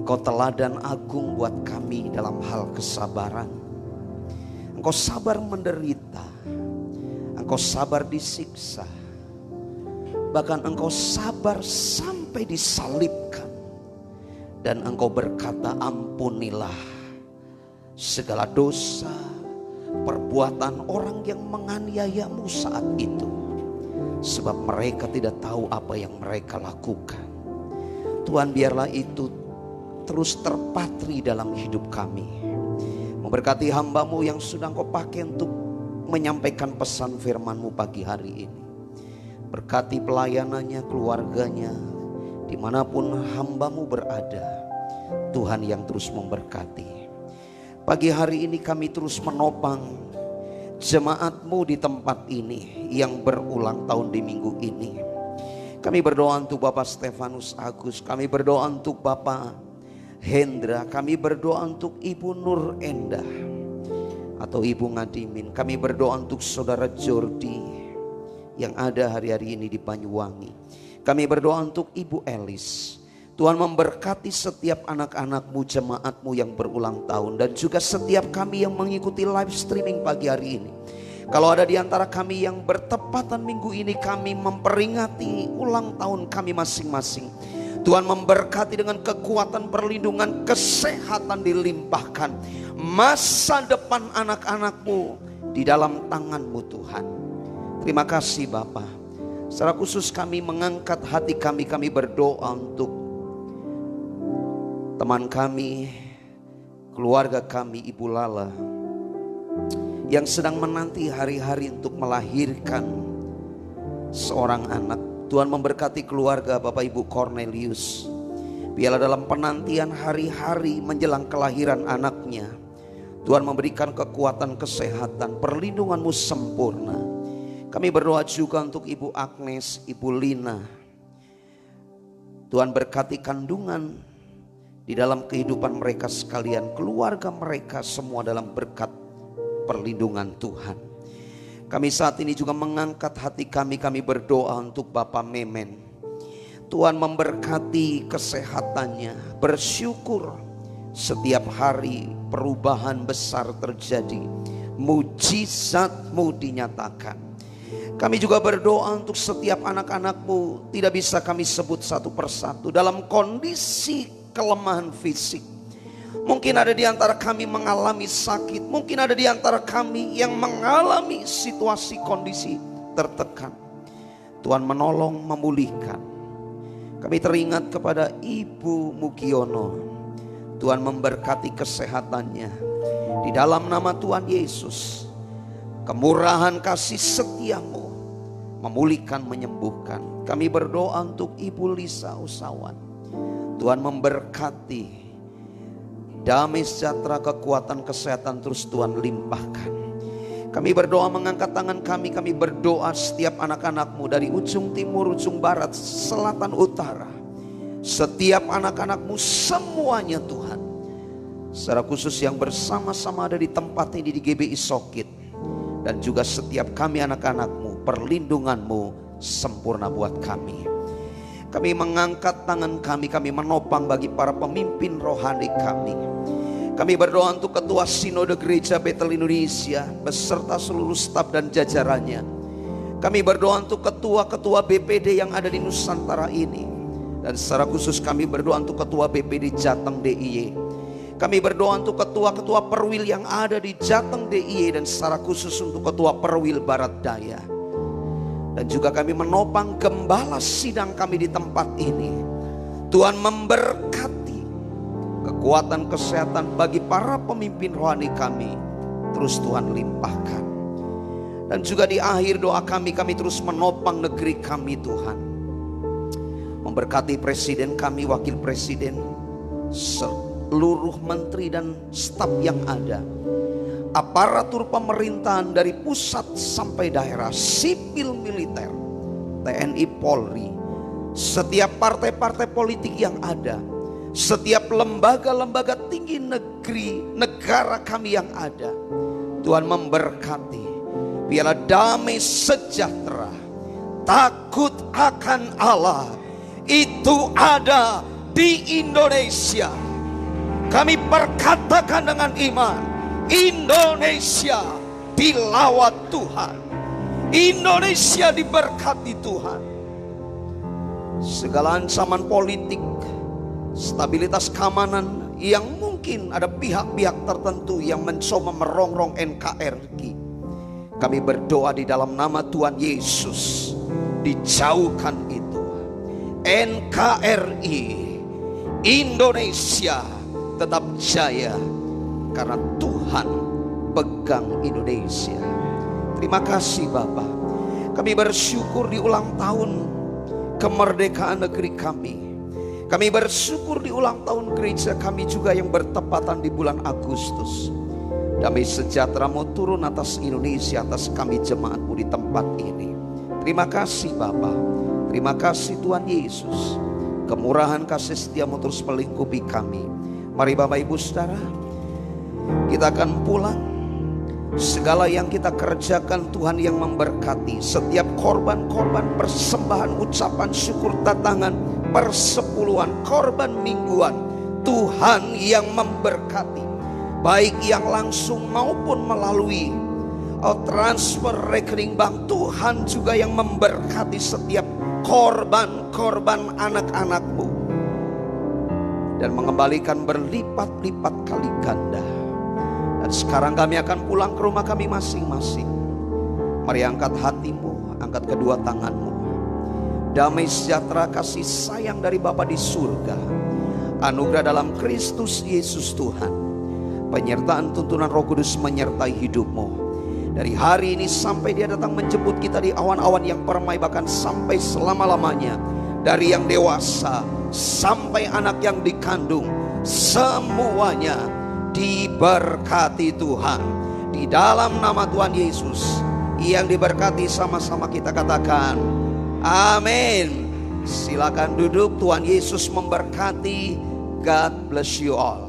Engkau teladan agung buat kami dalam hal kesabaran. Engkau sabar menderita, Engkau sabar disiksa, bahkan Engkau sabar sampai disalibkan. Dan Engkau berkata, ampunilah segala dosa perbuatan orang yang menganiayamu saat itu. sebab mereka tidak tahu apa yang mereka lakukan. Tuhan, biarlah itu terus terpatri dalam hidup kami. Memberkati hamba-Mu yang sudah Kau pakai untuk menyampaikan pesan firman-Mu pagi hari ini. Berkati pelayanannya, keluarganya, dimanapun hamba-Mu berada. Tuhan yang terus memberkati. Pagi hari ini kami terus menopang jemaat-Mu di tempat ini yang berulang tahun di minggu ini. Kami berdoa untuk Bapak Stefanus Agus, kami berdoa untuk Bapak Hendra, kami berdoa untuk Ibu Nur Endah atau Ibu Ngadimin, kami berdoa untuk Saudara Jordi yang ada hari-hari ini di Banyuwangi. Kami berdoa untuk Ibu Elis. Tuhan memberkati setiap anak-anak-Mu, jemaat-Mu yang berulang tahun, dan juga setiap kami yang mengikuti live streaming pagi hari ini. Kalau ada di antara kami yang bertepatan minggu ini kami memperingati ulang tahun kami masing-masing, Tuhan memberkati dengan kekuatan, perlindungan, kesehatan dilimpahkan. Masa depan anak-anak-Mu di dalam tangan-Mu Tuhan. Terima kasih Bapa. Secara khusus kami mengangkat hati kami berdoa untuk teman kami, keluarga kami, Ibu Lala yang sedang menanti hari-hari untuk melahirkan seorang anak. Tuhan memberkati keluarga Bapak Ibu Cornelius. Biarlah dalam penantian hari-hari menjelang kelahiran anaknya, Tuhan memberikan kekuatan, kesehatan, perlindungan-Mu sempurna. Kami berdoa juga untuk Ibu Agnes, Ibu Lina. Tuhan berkati kandungan di dalam kehidupan mereka sekalian, keluarga mereka semua dalam berkat perlindungan Tuhan. Kami saat ini juga mengangkat hati kami berdoa untuk Bapak Memen. Tuhan memberkati kesehatannya, bersyukur setiap hari perubahan besar terjadi, mujizat-Mu dinyatakan. Kami juga berdoa untuk setiap anak-anak-Mu, tidak bisa kami sebut satu persatu, dalam kondisi kelemahan fisik. Mungkin ada di antara kami mengalami sakit, mungkin ada di antara kami yang mengalami situasi kondisi tertekan. Tuhan menolong, memulihkan. Kami teringat kepada Ibu Mugiono. Tuhan memberkati kesehatannya. Di dalam nama Tuhan Yesus, kemurahan kasih setia-Mu memulihkan, menyembuhkan. Kami berdoa untuk Ibu Lisa Usawan. Tuhan memberkati, damai sejahtera, kekuatan, kesehatan terus Tuhan limpahkan. Kami berdoa mengangkat tangan kami berdoa setiap anak-anak-Mu dari ujung timur, ujung barat, selatan, utara. Setiap anak-anak-Mu semuanya Tuhan. Secara khusus yang bersama-sama ada di tempat ini di GBI Sokit. Dan juga setiap kami anak-anak-Mu, perlindungan-Mu sempurna buat kami. Kami mengangkat tangan kami menopang bagi para pemimpin rohani kami. Kami berdoa untuk Ketua Sinode Gereja Betel Indonesia beserta seluruh staf dan jajarannya. Kami berdoa untuk ketua-ketua BPD yang ada di Nusantara ini. Dan secara khusus kami berdoa untuk Ketua BPD Jateng DIY. Kami berdoa untuk ketua-ketua perwil yang ada di Jateng DIY dan secara khusus untuk Ketua Perwil Barat Daya. Dan juga kami menopang gembala sidang kami di tempat ini. Tuhan memberkati kekuatan, kesehatan bagi para pemimpin rohani kami. Terus Tuhan limpahkan. Dan juga di akhir doa kami terus menopang negeri kami Tuhan. Memberkati presiden kami, wakil presiden, seluruh menteri dan staf yang ada. Aparatur pemerintahan dari pusat sampai daerah, sipil militer, TNI Polri, setiap partai-partai politik yang ada, setiap lembaga-lembaga tinggi negara kami yang ada. Tuhan memberkati, biarlah damai sejahtera, takut akan Allah itu ada di Indonesia. Kami perkatakan dengan iman, Indonesia dilawat Tuhan, Indonesia diberkati Tuhan. Segala ancaman politik, stabilitas keamanan yang mungkin ada pihak-pihak tertentu yang mencoba merongrong NKRI, kami berdoa di dalam nama Tuhan Yesus, dijauhkan itu. NKRI Indonesia tetap jaya karena Tuhan pegang Indonesia. Terima kasih Bapak. Kami bersyukur di ulang tahun kemerdekaan negeri kami. Kami bersyukur di ulang tahun gereja kami juga yang bertepatan di bulan Agustus. Damai sejahtera-Mu turun atas Indonesia, atas kami jemaat-Mu di tempat ini. Terima kasih Bapa. Terima kasih Tuhan Yesus. Kemurahan kasih setia-Mu terus melingkupi kami. Mari Bapak Ibu Saudara, kita akan pulang. Segala yang kita kerjakan Tuhan yang memberkati. Setiap korban-korban, persembahan, ucapan syukur, tatangan, persepuluhan, korban mingguan, Tuhan yang memberkati. Baik yang langsung maupun melalui transfer rekening bank, Tuhan juga yang memberkati setiap korban-korban anak-anak-Mu dan mengembalikan berlipat-lipat kali ganda. Dan sekarang kami akan pulang ke rumah kami masing-masing. Mari angkat hatimu, angkat kedua tanganmu. Damai sejahtera kasih sayang dari Bapa di surga, anugerah dalam Kristus Yesus Tuhan, penyertaan tuntunan Roh Kudus menyertai hidupmu. Dari hari ini sampai Dia datang menjemput kita di awan-awan yang permai, bahkan sampai selama-lamanya. Dari yang dewasa sampai anak yang dikandung, semuanya diberkati Tuhan. Di dalam nama Tuhan Yesus yang diberkati, sama-sama kita katakan amin. Silakan duduk. Tuhan Yesus memberkati. God bless you all.